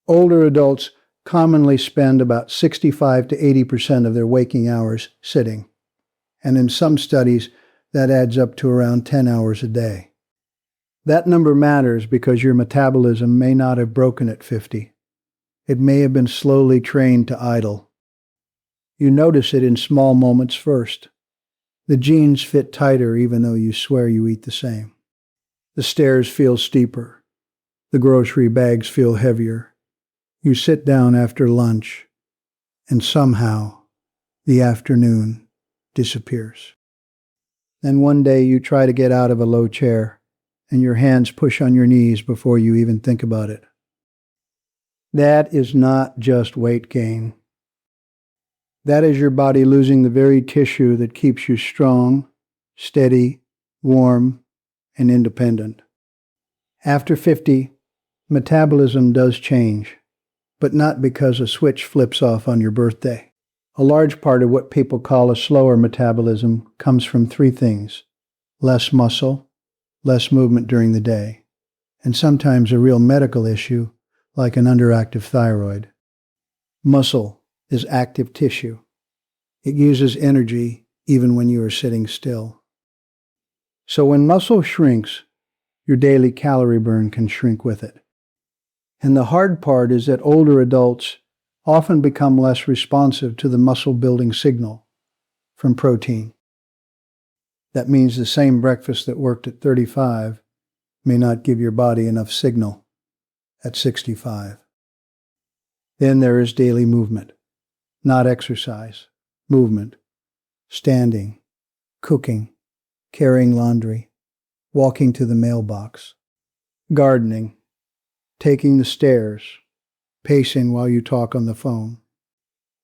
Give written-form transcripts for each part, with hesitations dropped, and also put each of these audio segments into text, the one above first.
Older adults commonly spend about 65 to 80% of their waking hours sitting, and in some studies, that adds up to around 10 hours a day. That number matters because your metabolism may not have broken at 50. It may have been slowly trained to idle. You notice it in small moments first. The jeans fit tighter even though you swear you eat the same. The stairs feel steeper. The grocery bags feel heavier. You sit down after lunch, and somehow the afternoon disappears. Then one day you try to get out of a low chair, and your hands push on your knees before you even think about it. That is not just weight gain. That is your body losing the very tissue that keeps you strong, steady, warm, and independent. After 50, metabolism does change, but not because a switch flips off on your birthday. A large part of what people call a slower metabolism comes from three things: less muscle, less movement during the day, and sometimes a real medical issue like an underactive thyroid. Muscle is active tissue. It uses energy even when you are sitting still. So when muscle shrinks, your daily calorie burn can shrink with it. And the hard part is that older adults often become less responsive to the muscle-building signal from protein. That means the same breakfast that worked at 35 may not give your body enough signal at 65. Then there is daily movement, not exercise, movement, standing, cooking, carrying laundry, walking to the mailbox, gardening, taking the stairs, pacing while you talk on the phone.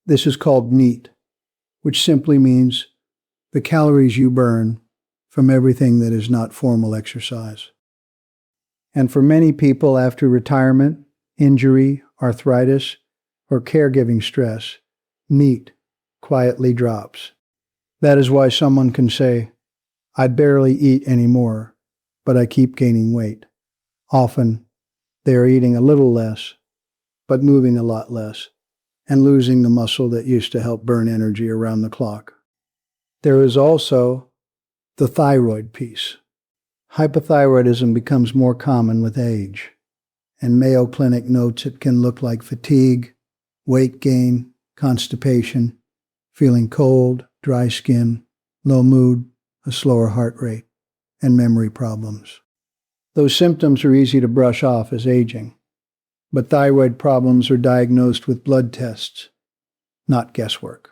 This is called NEAT, which simply means the calories you burn from everything that is not formal exercise. And for many people after retirement, injury, arthritis, or caregiving stress, NEAT quietly drops. That is why someone can say, "I barely eat anymore, but I keep gaining weight." Often, they are eating a little less, but moving a lot less, and losing the muscle that used to help burn energy around the clock. There is also the thyroid piece. Hypothyroidism becomes more common with age, and Mayo Clinic notes it can look like fatigue, weight gain, constipation, feeling cold, dry skin, low mood, a slower heart rate, and memory problems. Those symptoms are easy to brush off as aging, but thyroid problems are diagnosed with blood tests, not guesswork.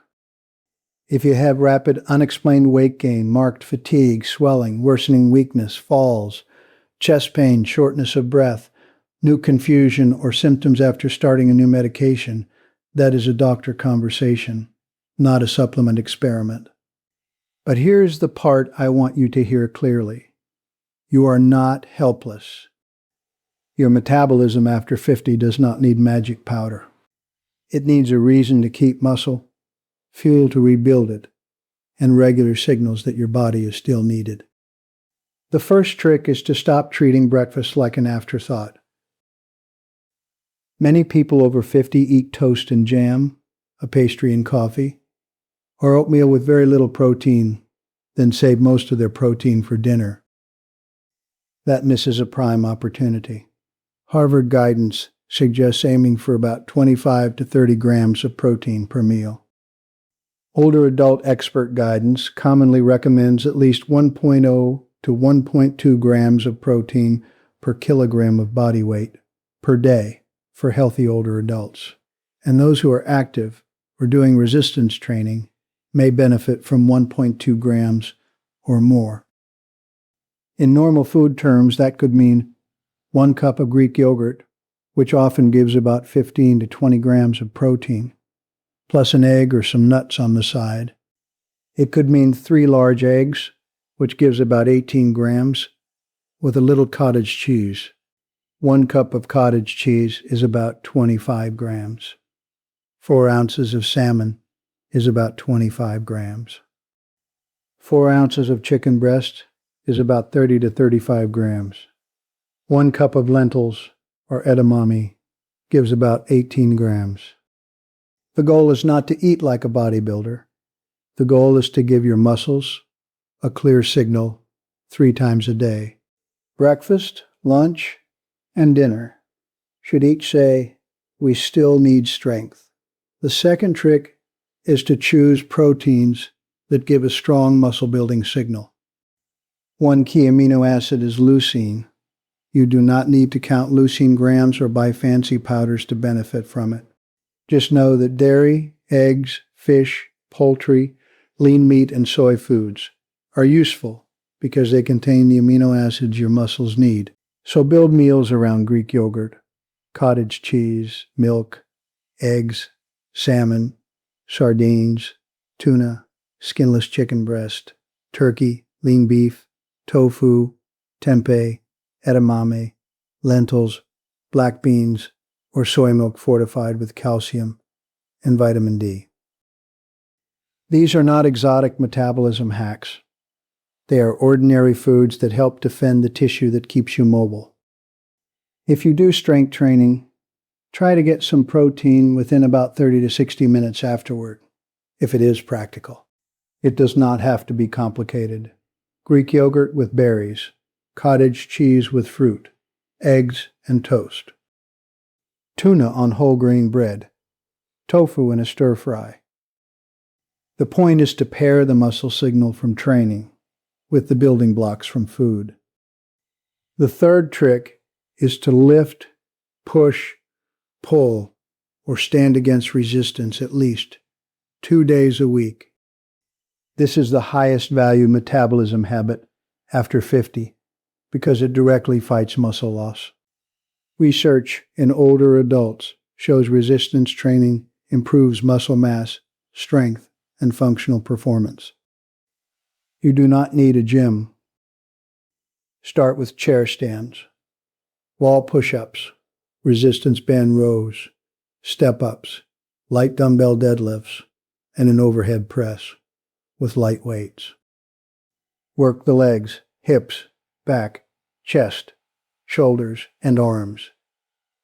If you have rapid unexplained weight gain, marked fatigue, swelling, worsening weakness, falls, chest pain, shortness of breath, new confusion, or symptoms after starting a new medication, that is a doctor conversation, not a supplement experiment. But here's the part I want you to hear clearly. You are not helpless. Your metabolism after 50 does not need magic powder. It needs a reason to keep muscle, fuel to rebuild it, and regular signals that your body is still needed. The first trick is to stop treating breakfast like an afterthought. Many people over 50 eat toast and jam, a pastry and coffee, or oatmeal with very little protein, then save most of their protein for dinner. That misses a prime opportunity. Harvard guidance suggests aiming for about 25 to 30 grams of protein per meal. Older adult expert guidance commonly recommends at least 1.0 to 1.2 grams of protein per kilogram of body weight per day for healthy older adults. And those who are active or doing resistance training may benefit from 1.2 grams or more. In normal food terms, that could mean 1 cup of Greek yogurt, which often gives about 15 to 20 grams of protein, plus an egg or some nuts on the side. It could mean 3 large eggs, which gives about 18 grams, with a little cottage cheese. 1 cup of cottage cheese is about 25 grams. 4 ounces of salmon is about 25 grams. 4 ounces of chicken breast is about 30 to 35 grams. 1 cup of lentils or edamame gives about 18 grams. The goal is not to eat like a bodybuilder. The goal is to give your muscles a clear signal 3 times a day. Breakfast, lunch, and dinner should each say, "We still need strength." The second trick is to choose proteins that give a strong muscle-building signal. One key amino acid is leucine. You do not need to count leucine grams or buy fancy powders to benefit from it. Just know that dairy, eggs, fish, poultry, lean meat, and soy foods are useful because they contain the amino acids your muscles need. So build meals around Greek yogurt, cottage cheese, milk, eggs, salmon, sardines, tuna, skinless chicken breast, turkey, lean beef, tofu, tempeh, edamame, lentils, black beans, or soy milk fortified with calcium and vitamin D. These are not exotic metabolism hacks. They are ordinary foods that help defend the tissue that keeps you mobile. If you do strength training, try to get some protein within about 30 to 60 minutes afterward, if it is practical. It does not have to be complicated. Greek yogurt with berries, cottage cheese with fruit, eggs and toast. Tuna on whole grain bread, tofu in a stir fry. The point is to pair the muscle signal from training with the building blocks from food. The third trick is to lift, push, pull, or stand against resistance at least 2 days a week. This is the highest value metabolism habit after 50 because it directly fights muscle loss. Research in older adults shows resistance training improves muscle mass, strength, and functional performance. You do not need a gym. Start with chair stands, wall push-ups, resistance band rows, step-ups, light dumbbell deadlifts, and an overhead press with light weights. Work the legs, hips, back, chest, shoulders, and arms.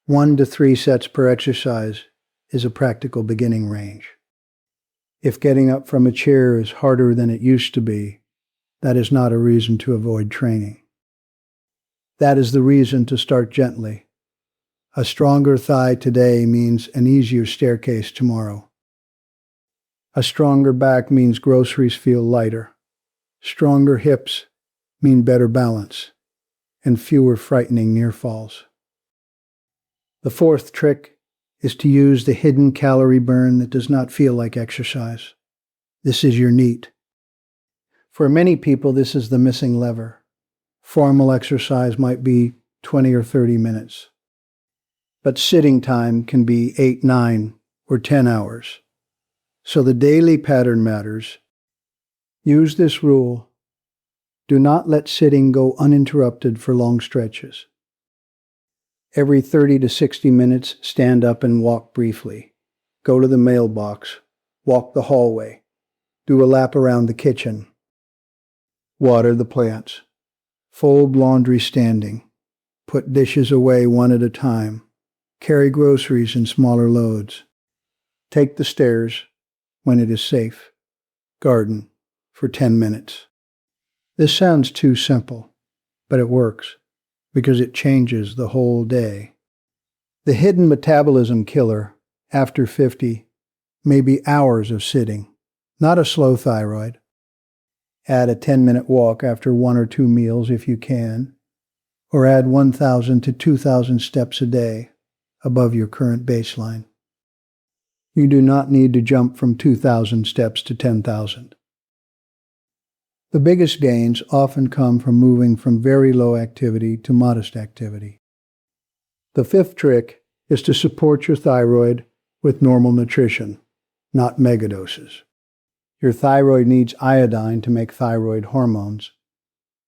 1 to 3 sets per exercise is a practical beginning range. If getting up from a chair is harder than it used to be, that is not a reason to avoid training. That is the reason to start gently. A stronger thigh today means an easier staircase tomorrow. A stronger back means groceries feel lighter. Stronger hips mean better balance and fewer frightening near falls. The fourth trick is to use the hidden calorie burn that does not feel like exercise. This is your NEAT. For many people, this is the missing lever. Formal exercise might be 20 or 30 minutes, but sitting time can be 8, 9, or 10 hours. So the daily pattern matters. Use this rule. Do not let sitting go uninterrupted for long stretches. Every 30 to 60 minutes, stand up and walk briefly. Go to the mailbox. Walk the hallway. Do a lap around the kitchen. Water the plants. Fold laundry standing. Put dishes away one at a time. Carry groceries in smaller loads. Take the stairs when it is safe. Garden for 10 minutes. This sounds too simple, but it works because it changes the whole day. The hidden metabolism killer after 50 may be hours of sitting, not a slow thyroid. Add a 10-minute walk after 1 or 2 meals if you can, or add 1,000 to 2,000 steps a day above your current baseline. You do not need to jump from 2,000 steps to 10,000. The biggest gains often come from moving from very low activity to modest activity. The fifth trick is to support your thyroid with normal nutrition, not megadoses. Your thyroid needs iodine to make thyroid hormones,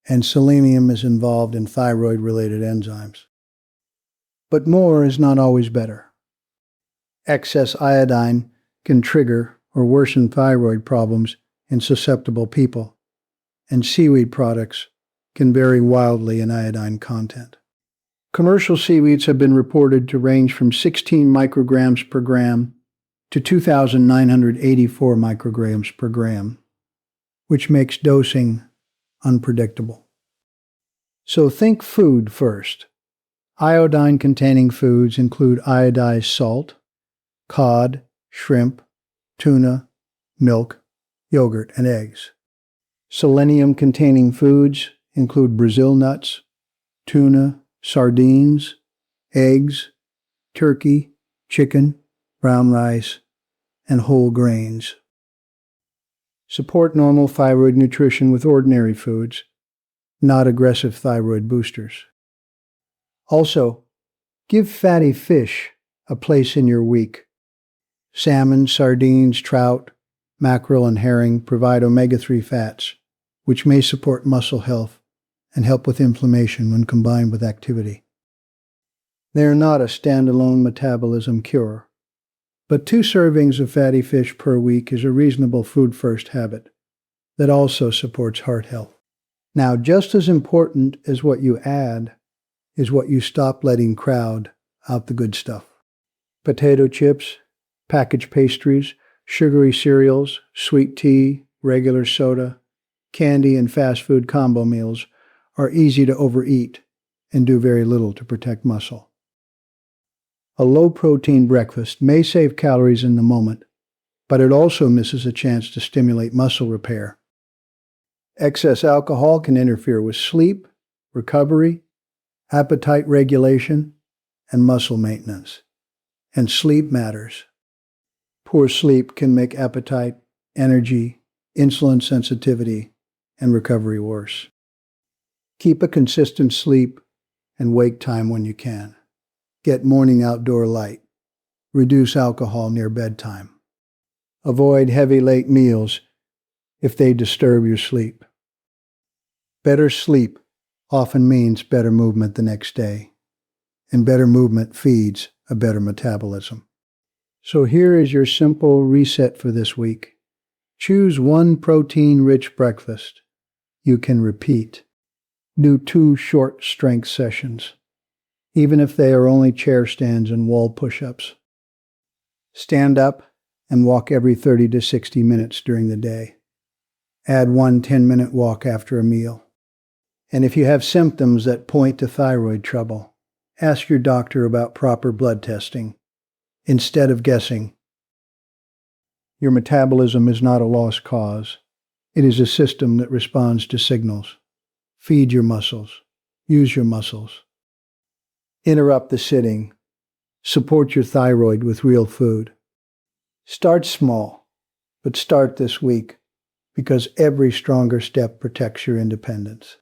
and selenium is involved in thyroid-related enzymes. But more is not always better. Excess iodine can trigger or worsen thyroid problems in susceptible people, and seaweed products can vary wildly in iodine content. Commercial seaweeds have been reported to range from 16 micrograms per gram to 2,984 micrograms per gram, which makes dosing unpredictable. So think food first. Iodine-containing foods include iodized salt, cod, shrimp, tuna, milk, yogurt, and eggs. Selenium-containing foods include Brazil nuts, tuna, sardines, eggs, turkey, chicken, brown rice, and whole grains. Support normal thyroid nutrition with ordinary foods, not aggressive thyroid boosters. Also, give fatty fish a place in your week. Salmon, sardines, trout, mackerel, and herring provide omega-3 fats, which may support muscle health and help with inflammation when combined with activity. They are not a standalone metabolism cure, but 2 servings of fatty fish per week is a reasonable food-first habit that also supports heart health. Now, just as important as what you add is what you stop letting crowd out the good stuff. Potato chips, packaged pastries, sugary cereals, sweet tea, regular soda, candy, and fast food combo meals are easy to overeat and do very little to protect muscle. A low-protein breakfast may save calories in the moment, but it also misses a chance to stimulate muscle repair. Excess alcohol can interfere with sleep, recovery, appetite regulation, and muscle maintenance. And sleep matters. Poor sleep can make appetite, energy, insulin sensitivity, and recovery worse. Keep a consistent sleep and wake time when you can. Get morning outdoor light. Reduce alcohol near bedtime. Avoid heavy late meals if they disturb your sleep. Better sleep often means better movement the next day, and better movement feeds a better metabolism. So here is your simple reset for this week. Choose one protein-rich breakfast you can repeat. Do 2 short strength sessions, even if they are only chair stands and wall push-ups. Stand up and walk every 30 to 60 minutes during the day. Add 1 10-minute walk after a meal. And if you have symptoms that point to thyroid trouble, ask your doctor about proper blood testing instead of guessing. Your metabolism is not a lost cause. It is a system that responds to signals. Feed your muscles. Use your muscles. Interrupt the sitting. Support your thyroid with real food. Start small, but start this week because every stronger step protects your independence.